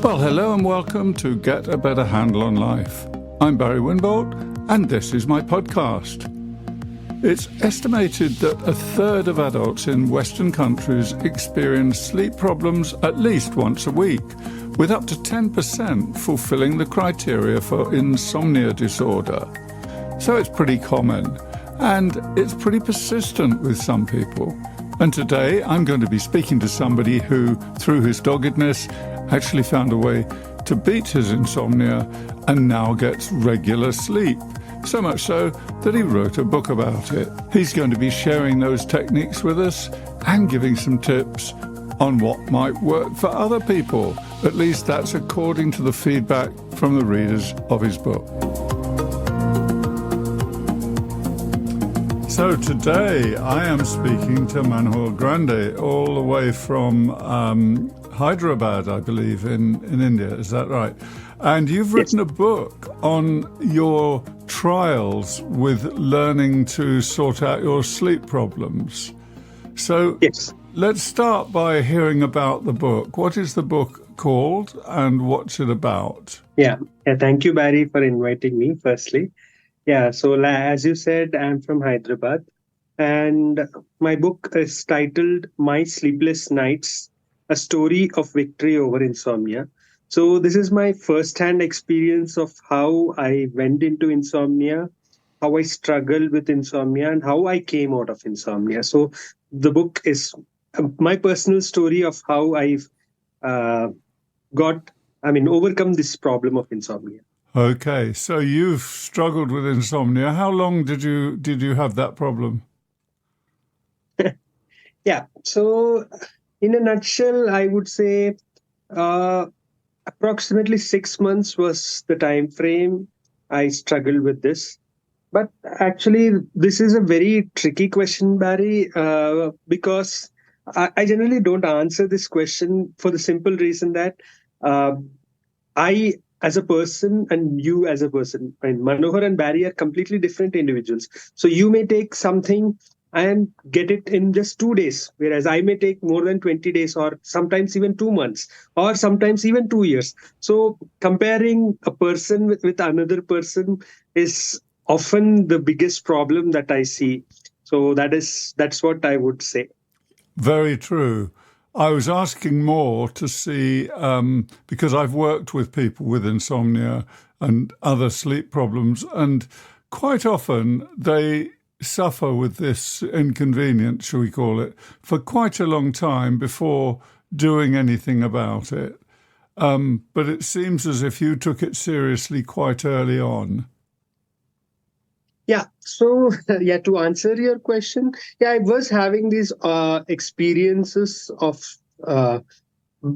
Well, hello and welcome to Get a Better Handle on Life. I'm Barry Winbolt, and this is my podcast. It's estimated that a third of adults in Western countries experience sleep problems at least once a week, with up to 10% fulfilling the criteria for insomnia disorder. So it's pretty common, and it's pretty persistent with some people. And today I'm going to be speaking to somebody who, through his doggedness, actually found a way to beat his insomnia and now gets regular sleep. So much so that he wrote a book about it. He's going to be sharing those techniques with us and giving some tips on what might work for other people. At least that's according to the feedback from the readers of his book. So today I am speaking to Manohar Grandhi, all the way from Hyderabad, I believe, in India. Is that right? And you've written a book on your trials with learning to sort out your sleep problems. So let's start by hearing about the book. What is the book called and what's it about? Yeah. Thank you, Barry, for inviting me, firstly. Yeah, so as you said, I'm from Hyderabad, and my book is titled My Sleepless Nights, A Story of Victory Over Insomnia. So this is my first-hand experience of how I went into insomnia, how I struggled with insomnia, and how I came out of insomnia. So the book is my personal story of how I've overcome this problem of insomnia. Okay, so you've struggled with insomnia. How long did you have that problem? Yeah, so in a nutshell, I would say approximately 6 months was the time frame I struggled with this. But actually, this is a very tricky question, Barry, because I generally don't answer this question for the simple reason that I, as a person, and you as a person, and Manohar and Barry are completely different individuals. So you may take something and get it in just 2 days, whereas I may take more than 20 days or sometimes even 2 months or sometimes even 2 years. So comparing a person with another person is often the biggest problem that I see. So that's what I would say. Very true. I was asking more to see, because I've worked with people with insomnia and other sleep problems, and quite often they suffer with this inconvenience, shall we call it, for quite a long time before doing anything about it. But it seems as if you took it seriously quite early on. Yeah. So, to answer your question, I was having these experiences of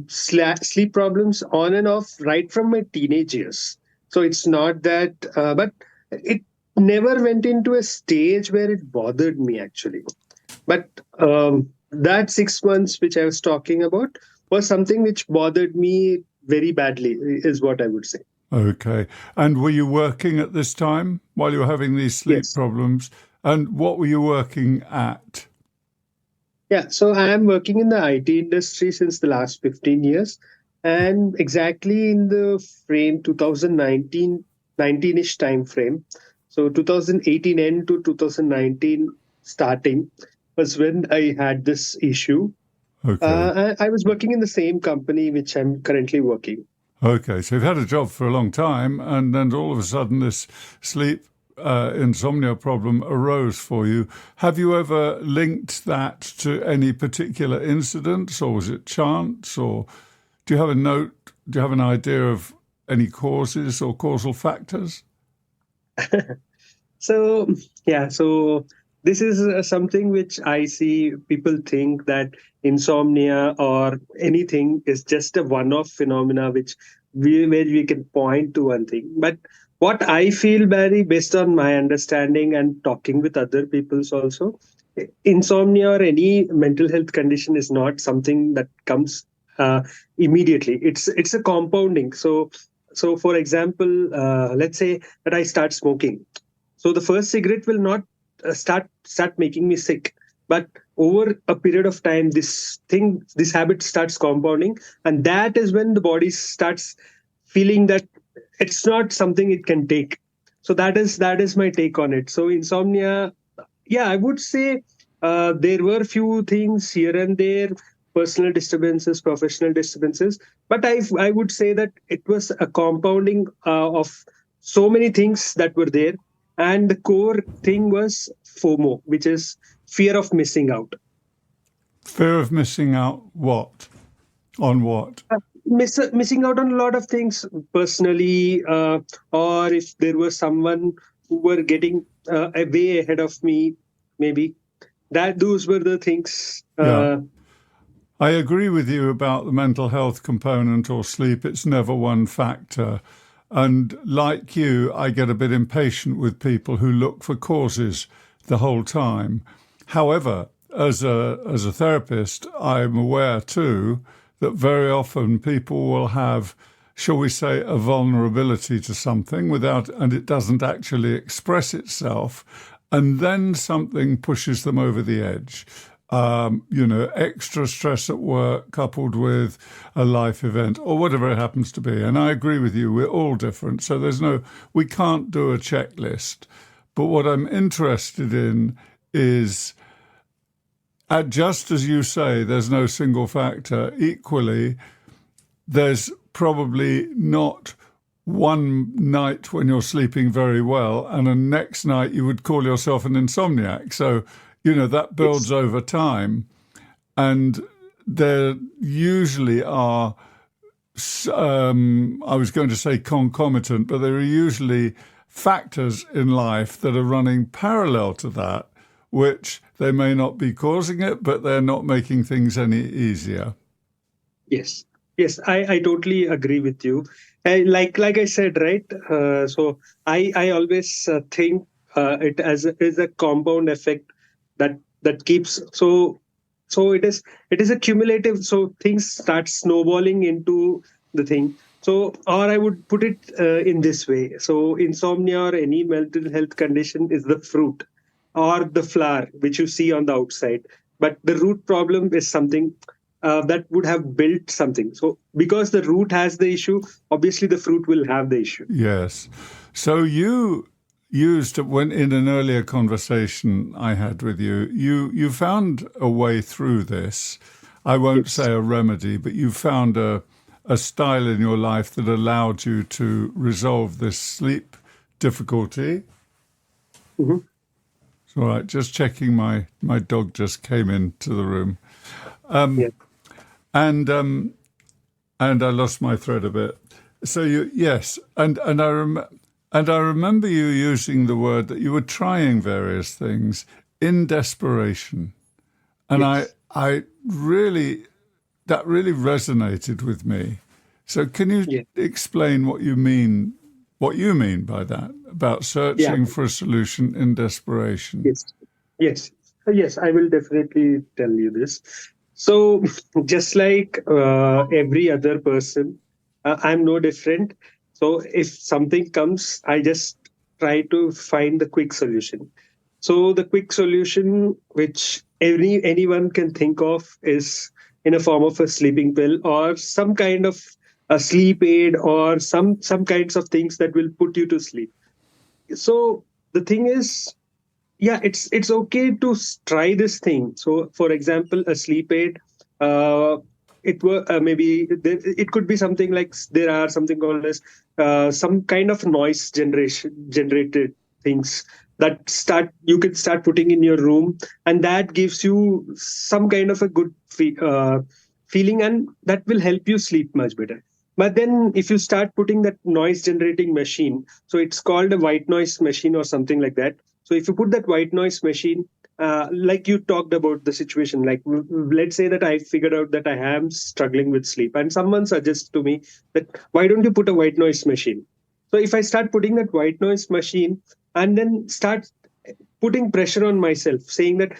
sleep problems on and off right from my teenage years. So it's not that, but it never went into a stage where it bothered me, actually. But that 6 months which I was talking about was something which bothered me very badly, is what I would say. Okay. And were you working at this time while you were having these sleep problems? And what were you working at? Yeah, so I am working in the IT industry since the last 15 years. And exactly in the frame 2019, 19-ish time frame. So 2018 end to 2019 starting was when I had this issue. Okay. I was working in the same company which I'm currently working. Okay, so you've had a job for a long time, and then all of a sudden this sleep insomnia problem arose for you. Have you ever linked that to any particular incidents, or was it chance, or do you have a note? Do you have an idea of any causes or causal factors? So this is something which I see people think that insomnia or anything is just a one-off phenomena where we can point to one thing. But what I feel, Barry, based on my understanding and talking with other people's also, insomnia or any mental health condition is not something that comes immediately. It's a compounding. So for example, let's say that I start smoking. So the first cigarette will not start making me sick. But over a period of time, this habit starts compounding, and that is when the body starts feeling that it's not something it can take. So that is my take on it. So insomnia, yeah, I would say there were few things here and there, personal disturbances, professional disturbances, but I would say that it was a compounding of so many things that were there, and the core thing was FOMO, which is fear of missing out. Fear of missing out what? On what? Missing out on a lot of things personally, or if there was someone who were getting a way ahead of me, maybe that those were the things. Yeah. I agree with you about the mental health component or sleep. It's never one factor. And like you, I get a bit impatient with people who look for causes the whole time. However, as a therapist, I'm aware too that very often people will have, shall we say, a vulnerability to something and it doesn't actually express itself. And then something pushes them over the edge. Extra stress at work coupled with a life event or whatever it happens to be. And I agree with you, we're all different. So we can't do a checklist. But what I'm interested in is, just as you say, there's no single factor. Equally, there's probably not one night when you're sleeping very well and the next night you would call yourself an insomniac. So, that builds over time. And there usually are, I was going to say concomitant, but there are usually factors in life that are running parallel to that, which they may not be causing it, but they're not making things any easier. Yes, yes, I totally agree with you. Like I said, right? So I always think it as is a compound effect that keeps so it is a cumulative. So things start snowballing into the thing. So, or I would put it in this way. So insomnia or any mental health condition is the fruit or the flower which you see on the outside, but the root problem is something that would have built something. So because the root has the issue, obviously the fruit will have the issue. Yes. So you used, when in an earlier conversation I had with you, you found a way through this. I won't say a remedy, but you found a style in your life that allowed you to resolve this sleep difficulty. Mm-hmm. It's all right. Just checking, my dog just came into the room. Yeah. And I lost my thread a bit. So yes, and I remember you using the word that you were trying various things in desperation, and Yes. I really, that really resonated with me. So can you explain what you mean by that, about searching for a solution in desperation? Yes. Yes. Yes. I will definitely tell you this. So, just like every other person, I'm no different. So, if something comes, I just try to find the quick solution. So, the quick solution which anyone can think of is in a form of a sleeping pill or some kind of a sleep aid or some kinds of things that will put you to sleep. So the thing is, yeah, it's okay to try this thing. So for example, a sleep aid, uh it were maybe it could be something like there are something called as some kind of noise generation generated things that start you can start putting in your room, and that gives you some kind of a good feeling, and that will help you sleep much better. But then if you start putting that noise generating machine, so it's called a white noise machine or something like that. So if you put that white noise machine, like you talked about the situation, like let's say that I figured out that I am struggling with sleep, and someone suggests to me that why don't you put a white noise machine? So if I start putting that white noise machine and then start putting pressure on myself, saying that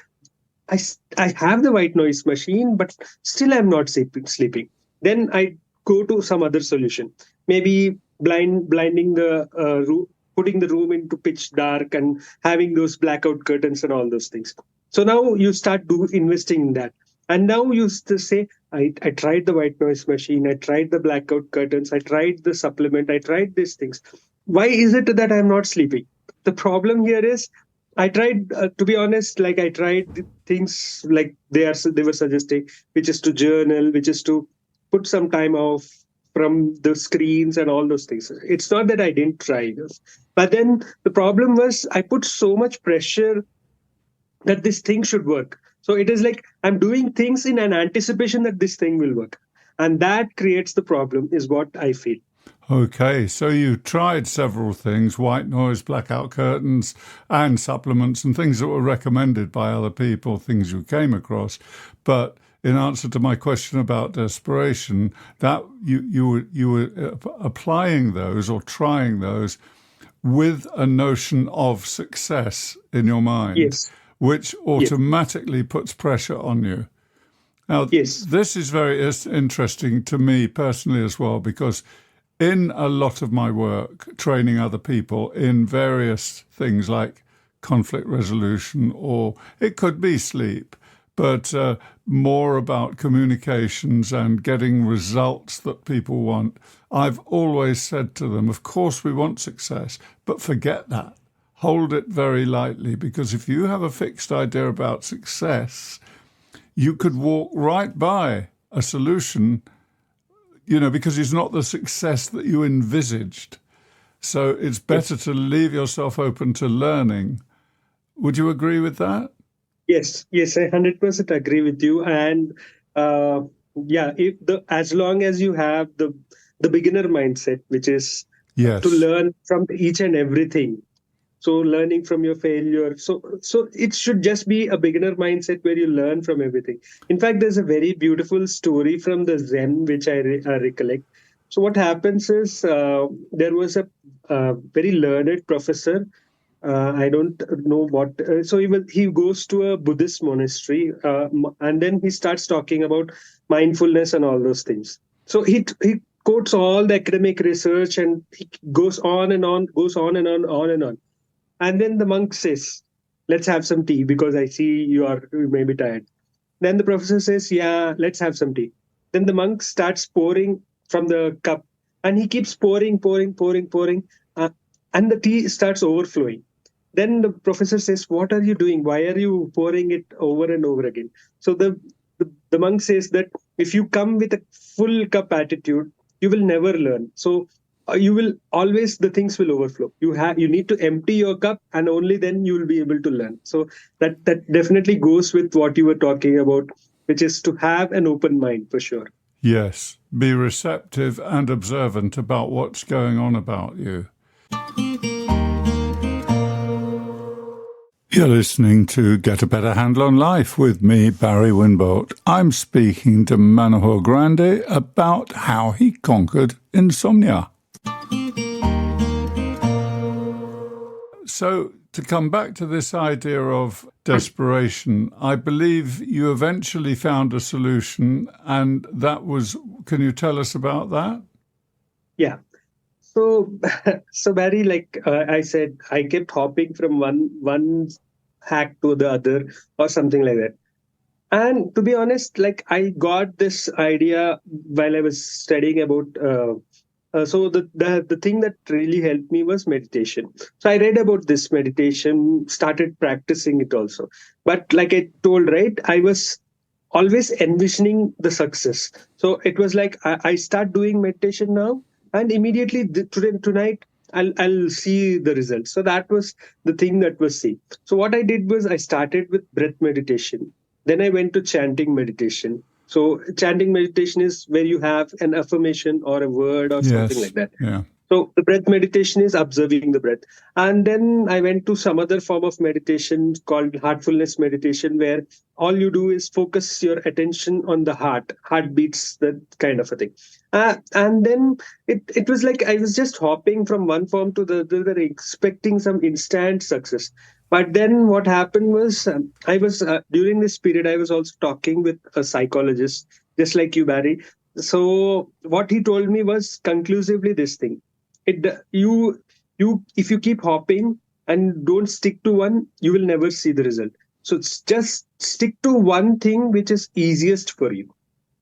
I have the white noise machine, but still I'm not sleeping. Then I go to some other solution, maybe blinding the room, putting the room into pitch dark and having those blackout curtains and all those things. So now you start investing in that. And now you say, I tried the white noise machine, I tried the blackout curtains, I tried the supplement, I tried these things. Why is it that I'm not sleeping? The problem here is I tried, to be honest, like I tried things like they were suggesting, which is to journal, which is to put some time off from the screens and all those things. It's not that I didn't try this, but then the problem was I put so much pressure that this thing should work. So it is like I'm doing things in an anticipation that this thing will work. And that creates the problem, is what I feel. Okay, so you tried several things, white noise, blackout curtains, and supplements and things that were recommended by other people, things you came across. But in answer to my question about desperation, that you were applying those or trying those with a notion of success in your mind, Yes. which Yes. automatically puts pressure on you. Now, Yes. this is very interesting to me personally as well, because in a lot of my work, training other people in various things like conflict resolution, or it could be sleep, but more about communications and getting results that people want, I've always said to them, of course we want success, but forget that. Hold it very lightly, because if you have a fixed idea about success, you could walk right by a solution, because it's not the success that you envisaged. So it's better to leave yourself open to learning. Would you agree with that? Yes, yes, I 100% agree with you. And uh, yeah, as long as you have the beginner mindset, which is to Yes. learn from each and everything. So learning from your failure. So it should just be a beginner mindset where you learn from everything. In fact, there's a very beautiful story from the Zen which I recollect. So what happens is there was a very learned professor. I don't know what. He goes to a Buddhist monastery, and then he starts talking about mindfulness and all those things. So he quotes all the academic research, and he goes on and on, goes on and on. And then the monk says, "Let's have some tea because I see you may be tired." Then the professor says, "Yeah, let's have some tea." Then the monk starts pouring from the cup, and he keeps pouring, uh, and the tea starts overflowing. Then the professor says, "What are you doing? Why are you pouring it over and over again?" So the monk says that if you come with a full cup attitude, you will never learn. So you will always, the things will overflow. You need to empty your cup, and only then you will be able to learn. So that definitely goes with what you were talking about, which is to have an open mind for sure. Yes. Be receptive and observant about what's going on about you. You're listening to Get a Better Handle on Life with me, Barry Winbolt. I'm speaking to Manohar Grandhi about how he conquered insomnia. So, to come back to this idea of desperation, I believe you eventually found a solution, and that was, can you tell us about that? Yeah. So, so Barry, like I said, I kept hopping from one hack to the other or something like that. And to be honest, like I got this idea while I was studying about. So the thing that really helped me was meditation. So I read about this meditation, started practicing it also. But like I told, right, I was always envisioning the success. So it was like I start doing meditation now, and immediately tonight I'll see the results. So that was the thing that was seen. So what I did was I started with breath meditation. Then I went to chanting meditation. So chanting meditation is where you have an affirmation or a word or something Yes. like that. Yeah. So the breath meditation is observing the breath. And then I went to some other form of meditation called heartfulness meditation, where all you do is focus your attention on the heartbeats, that kind of a thing. And then it was like I was just hopping from one form to the other, expecting some instant success. But then what happened was I was during this period, I was also talking with a psychologist, just like you, Barry. So what he told me was conclusively this thing: it you if you keep hopping and don't stick to one, you will never see the result. So it's just stick to one thing which is easiest for you.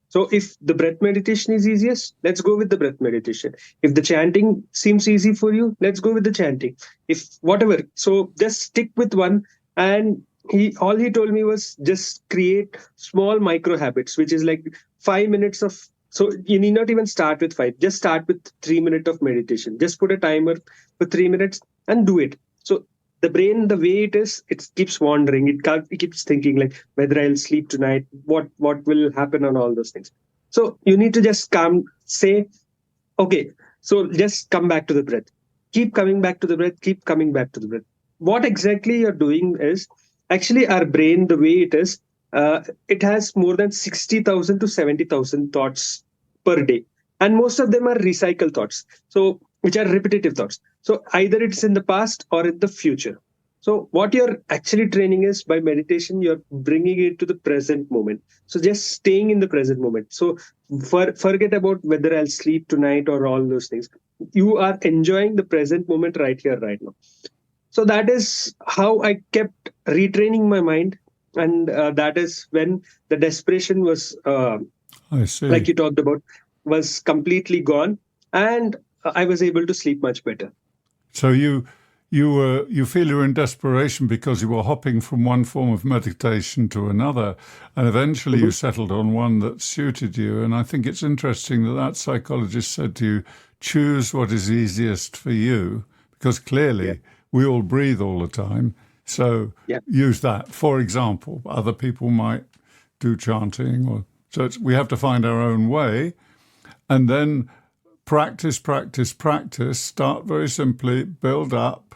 So if the breath meditation is easiest, let's go with the breath meditation. If the chanting seems easy for you, let's go with the chanting. If whatever, so just stick with one. And he told me was just create small micro habits, which is like 5 minutes of. So you need not even start with five. Just start with 3 minutes of meditation. Just put a timer for 3 minutes and do it. So the brain, the way it is, it keeps wandering. It keeps thinking like whether I'll sleep tonight, what will happen on all those things. So you need to just say, okay, so just come back to the breath. Keep coming back to the breath. Keep coming back to the breath. What exactly you're doing is actually our brain, the way it is, it has more than 60,000 to 70,000 thoughts per day. And most of them are recycled thoughts. So which are repetitive thoughts. So either it's in the past or in the future. So what you're actually training is by meditation, you're bringing it to the present moment. So just staying in the present moment. So forget about whether I'll sleep tonight or all those things. You are enjoying the present moment right here, right now. So that is how I kept retraining my mind. And that is when the desperation was, I see. like you talked about, was completely gone. And I was able to sleep much better. So you feel you're in desperation because you were hopping from one form of meditation to another, and eventually you settled on one that suited you. And I think it's interesting that psychologist said to you, choose what is easiest for you, because clearly we all breathe all the time. So use that. For example, other people might do chanting, we have to find our own way, and then practice, start very simply, build up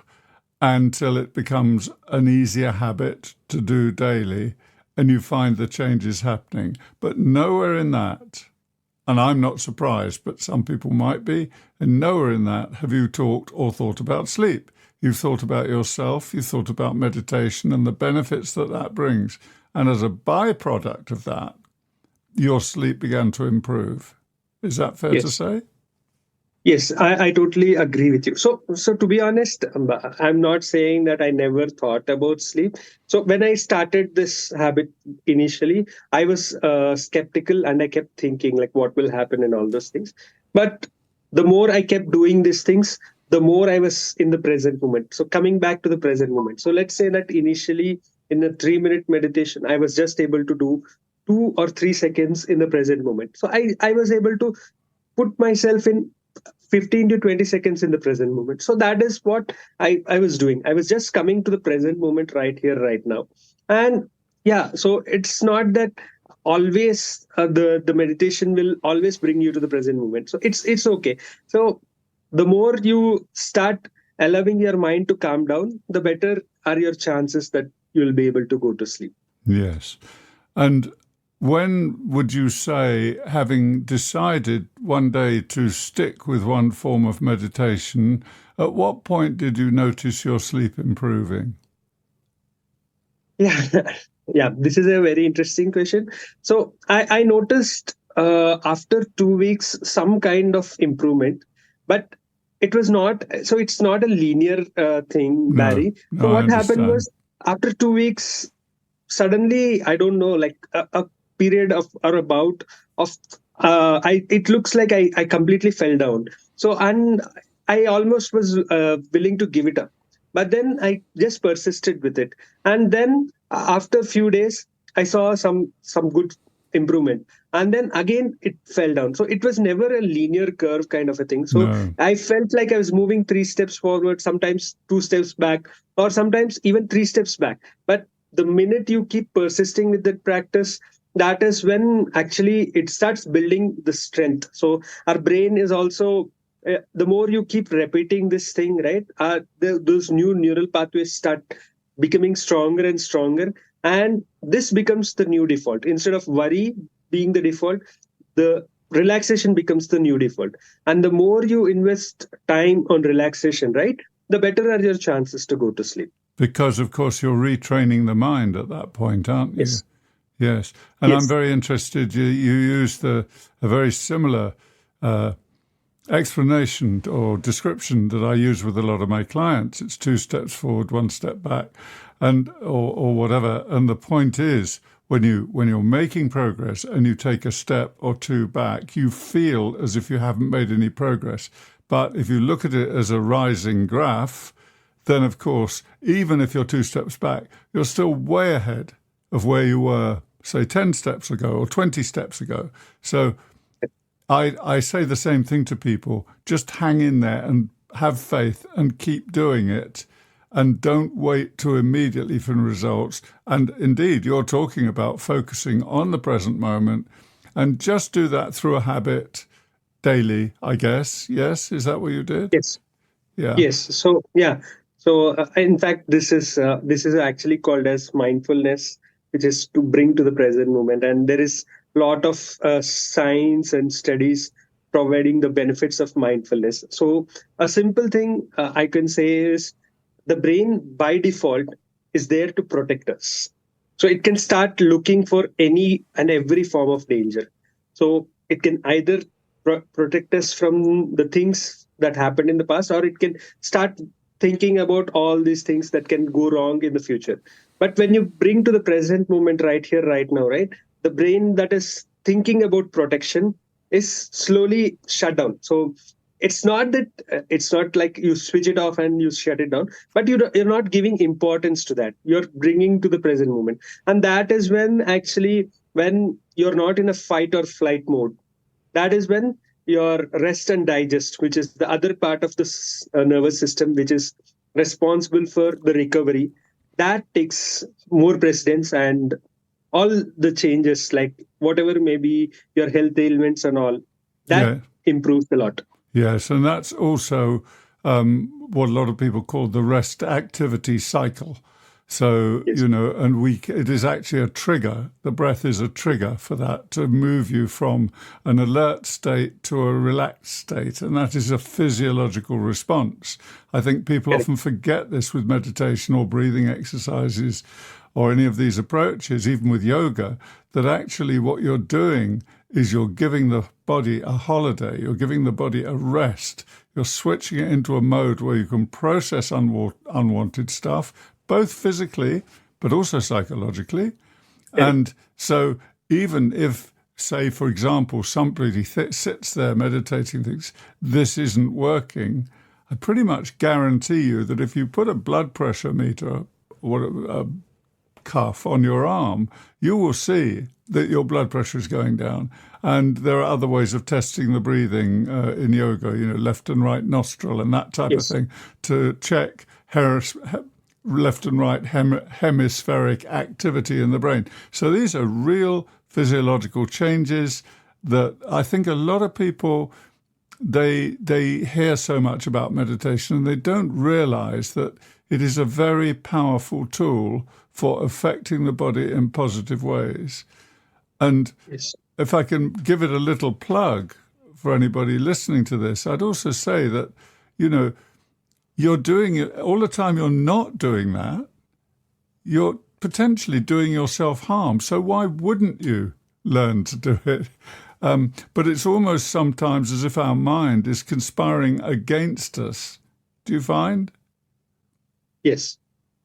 until it becomes an easier habit to do daily, and you find the changes happening. But nowhere in that, and I'm not surprised, but some people might be, and nowhere in that have you talked or thought about sleep. You've thought about yourself, you've thought about meditation and the benefits that brings. And as a byproduct of that, your sleep began to improve. Is that fair to say? Yes, I totally agree with you. So to be honest, I'm not saying that I never thought about sleep. So when I started this habit initially, I was skeptical and I kept thinking like what will happen and all those things. But the more I kept doing these things, the more I was in the present moment. So coming back to the present moment. So let's say that initially in a 3-minute meditation, I was just able to do 2 or 3 seconds in the present moment. So I was able to put myself in 15 to 20 seconds in the present moment. So that is what I was doing. I was just coming to the present moment right here, right now. And so it's not that always the meditation will always bring you to the present moment. So it's okay. So the more you start allowing your mind to calm down, the better are your chances that you will be able to go to sleep. Yes. And when would you say, having decided one day to stick with one form of meditation, at what point did you notice your sleep improving? Yeah, this is a very interesting question. So I noticed after 2 weeks some kind of improvement, but it's not a linear thing, Barry. No, So what happened was after 2 weeks, suddenly, I don't know, like a period of or about of it looks like I completely fell down. So and I almost was willing to give it up, but then I just persisted with it, and then after a few days I saw some good improvement, and then again it fell down. So it was never a linear curve kind of a thing. So I felt like I was moving 3 steps forward, sometimes 2 steps back, or sometimes even 3 steps back. But the minute you keep persisting with that practice, that is when actually it starts building the strength. So our brain is also, the more you keep repeating this thing, right, those new neural pathways start becoming stronger and stronger. And this becomes the new default. Instead of worry being the default, the relaxation becomes the new default. And the more you invest time on relaxation, right, the better are your chances to go to sleep. Because, of course, you're retraining the mind at that point, aren't you? Yes. And Yes. I'm very interested, you used a very similar explanation or description that I use with a lot of my clients. It's 2 steps forward, 1 step back, and or whatever. And the point is, when you're making progress and you take a step or 2 back, you feel as if you haven't made any progress. But if you look at it as a rising graph, then of course, even if you're 2 steps back, you're still way ahead of where you were, say, 10 steps ago or 20 steps ago. So I say the same thing to people. Just hang in there and have faith and keep doing it. And don't wait to immediately for results. And indeed, you're talking about focusing on the present moment, and just do that through a habit daily, I guess. Yes? Is that what you did? Yes. Yeah. Yes. So yeah. So in fact, this is actually called as mindfulness, which is to bring to the present moment. And there is a lot of science and studies providing the benefits of mindfulness. So a simple thing I can say is the brain by default is there to protect us. So it can start looking for any and every form of danger. So it can either protect us from the things that happened in the past, or it can start thinking about all these things that can go wrong in the future. But when you bring to the present moment right here, right now, right, the brain that is thinking about protection is slowly shut down. So it's not that it's not like you switch it off and you shut it down, but you're not giving importance to that. You're bringing to the present moment. And that is when actually, when you're not in a fight or flight mode, that is when your rest and digest, which is the other part of the nervous system, which is responsible for the recovery, that takes more precedence, and all the changes, like whatever may be your health ailments and all, that improves a lot. Yes, and that's also what a lot of people call the rest activity cycle. So, Yes. And it is actually a trigger. The breath is a trigger for that, to move you from an alert state to a relaxed state. And that is a physiological response. I think people often forget this with meditation or breathing exercises or any of these approaches, even with yoga, that actually what you're doing is you're giving the body a holiday. You're giving the body a rest. You're switching it into a mode where you can process unwanted stuff, both physically, but also psychologically. Yeah. And so even if, say, for example, somebody sits there meditating, thinks this isn't working, I pretty much guarantee you that if you put a blood pressure meter or a cuff on your arm, you will see that your blood pressure is going down. And there are other ways of testing the breathing in yoga, left and right nostril and that type of thing, to check left and right hemispheric activity in the brain. So these are real physiological changes that I think a lot of people, they hear so much about meditation and they don't realize that it is a very powerful tool for affecting the body in positive ways. And if I can give it a little plug for anybody listening to this, I'd also say that, you're doing it all the time. You're not doing that. You're potentially doing yourself harm. So why wouldn't you learn to do it? But it's almost sometimes as if our mind is conspiring against us. Do you find? Yes,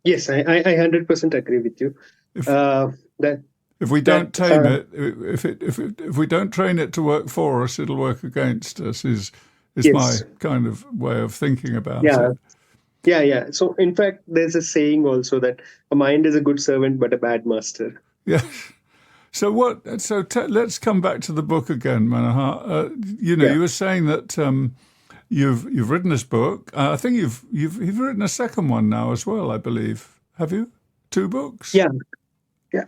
I 100% agree with you. If we don't tame it, if we don't train it to work for us, it'll work against us. Is my kind of way of thinking about it. Yeah. So in fact, there's a saying also that a mind is a good servant but a bad master. Yeah. So let's come back to the book again, Manohar. You were saying that you've written this book. I think you've written a second one now as well, I believe. Have you? 2 books? Yeah.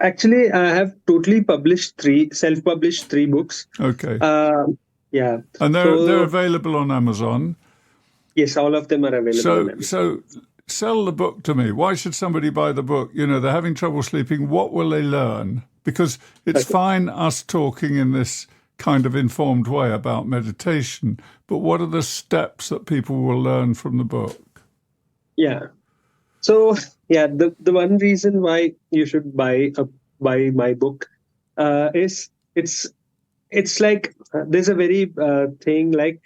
Actually, I have totally self-published 3 books. Okay. Yeah. And they're available on Amazon. Yes, all of them are available on Amazon. So sell the book to me. Why should somebody buy the book? They're having trouble sleeping. What will they learn? Because it's fine us talking in this kind of informed way about meditation, but what are the steps that people will learn from the book? Yeah. So, the one reason why you should buy my book is it's like there's a very thing like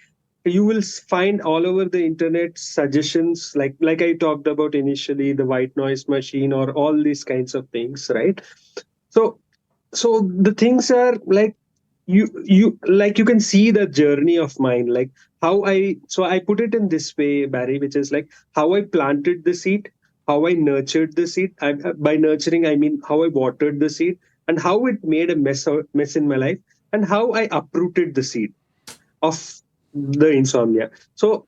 you will find all over the internet suggestions, like I talked about initially, the white noise machine or all these kinds of things, right? So the things are like, you can see the journey of mine, like how I put it in this way, Barry, which is like how I planted the seed, how I nurtured the seed. By nurturing, I mean how I watered the seed, and how it made a mess in my life, and how I uprooted the seed of the insomnia. So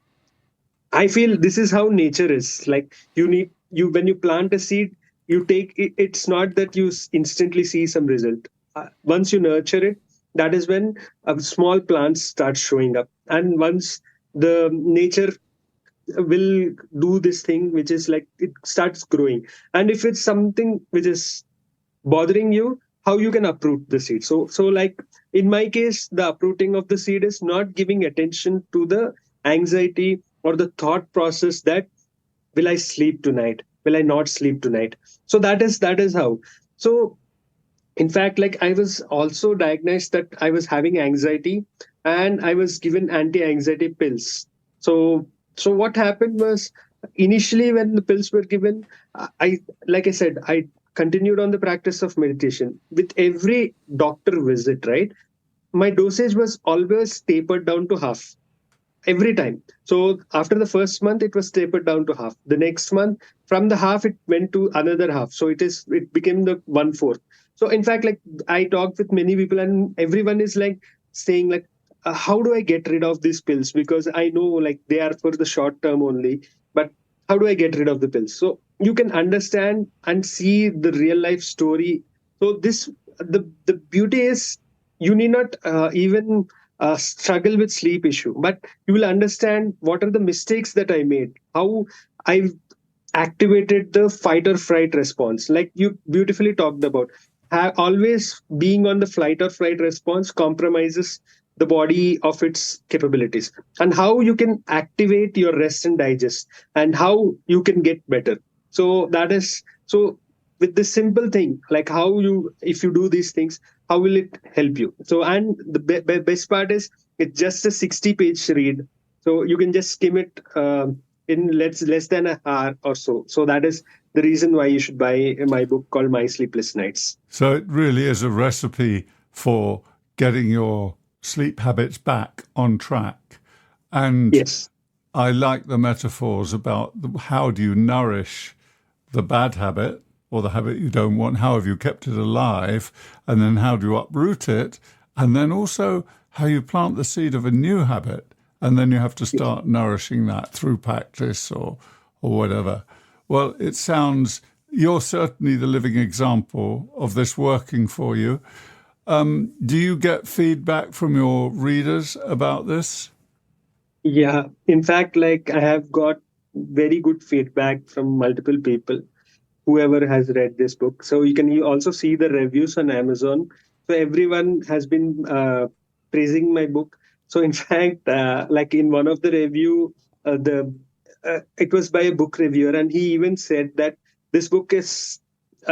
I feel this is how nature is. Like, when you plant a seed, you take it, it's not that you instantly see some result. Once you nurture it, that is when a small plants start showing up. And once the nature will do this thing, which is like it starts growing. And if it's something which is bothering you, how you can uproot the seed. So like in my case, the uprooting of the seed is not giving attention to the anxiety or the thought process that, will I sleep tonight, will I not sleep tonight? So that is how. So in fact, like, I was also diagnosed that I was having anxiety, and I was given anti-anxiety pills. So so what happened was, initially when the pills were given, I like I said, I continued on the practice of meditation. With every doctor visit, right, my dosage was always tapered down to half every time. So after the first month, it was tapered down to half. The next month, from the half, it went to another half. So it became the one fourth. So in fact, like, I talked with many people, and everyone is like saying like, how do I get rid of these pills? Because I know like they are for the short term only, but how do I get rid of the pills? So you can understand and see the real life story. So the beauty is, you need not even struggle with sleep issue, but you will understand what are the mistakes that I made, how I activated the fight or fright response, like you beautifully talked about. Always being on the flight or flight response compromises the body of its capabilities, and how you can activate your rest and digest, and how you can get better. So that is so, with this simple thing, like how you, if you do these things, how will it help you? So, and the best part is, it's just a 60-page read, so you can just skim it in less than an hour or so. So that is the reason why you should buy my book called My Sleepless Nights. So it really is a recipe for getting your sleep habits back on track. And Yes. I like the metaphors about how do you nourish the bad habit or the habit you don't want, how have you kept it alive, and then how do you uproot it, and then also how you plant the seed of a new habit, and then you have to start nourishing that through practice or whatever. Well, it sounds, you're certainly the living example of this working for you. Do you get feedback from your readers about this? Yeah. In fact, like, I have got very good feedback from multiple people, whoever has read this book. So you can also see the reviews on Amazon. So everyone has been praising my book. So in fact, like in one of the review, the it was by a book reviewer, and he even said that this book is,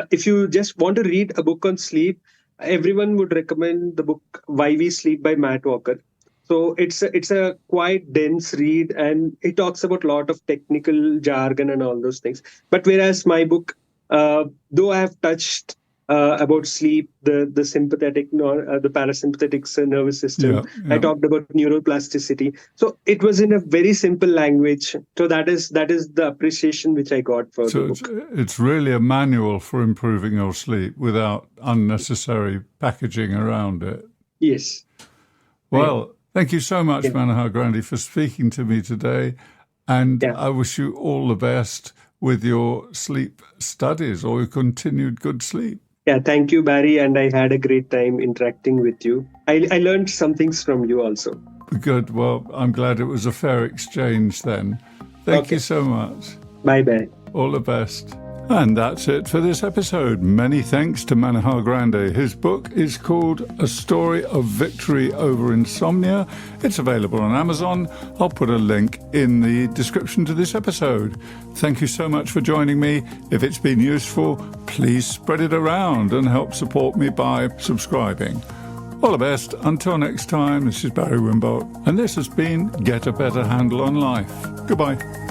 if you just want to read a book on sleep, everyone would recommend the book Why We Sleep by Matt Walker. So it's a quite dense read, and it talks about a lot of technical jargon and all those things. But whereas my book, though I have touched about sleep, the sympathetic, the parasympathetic nervous system, I talked about neuroplasticity. So it was in a very simple language. So that is the appreciation which I got for the book. So it's really a manual for improving your sleep without unnecessary packaging around it. Yes. Well, thank you so much, Manohar Grandhi, for speaking to me today. And I wish you all the best with your sleep studies or your continued good sleep. Yeah, thank you, Barry. And I had a great time interacting with you. I learned some things from you also. Good. Well, I'm glad it was a fair exchange then. Thank you so much. Bye-bye. All the best. And that's it for this episode. Many thanks to Manohar Grandhi. His book is called A Story of Victory Over Insomnia. It's available on Amazon. I'll put a link in the description to this episode. Thank you so much for joining me. If it's been useful, please spread it around and help support me by subscribing. All the best. Until next time, this is Barry Wimbold, and this has been Get a Better Handle on Life. Goodbye.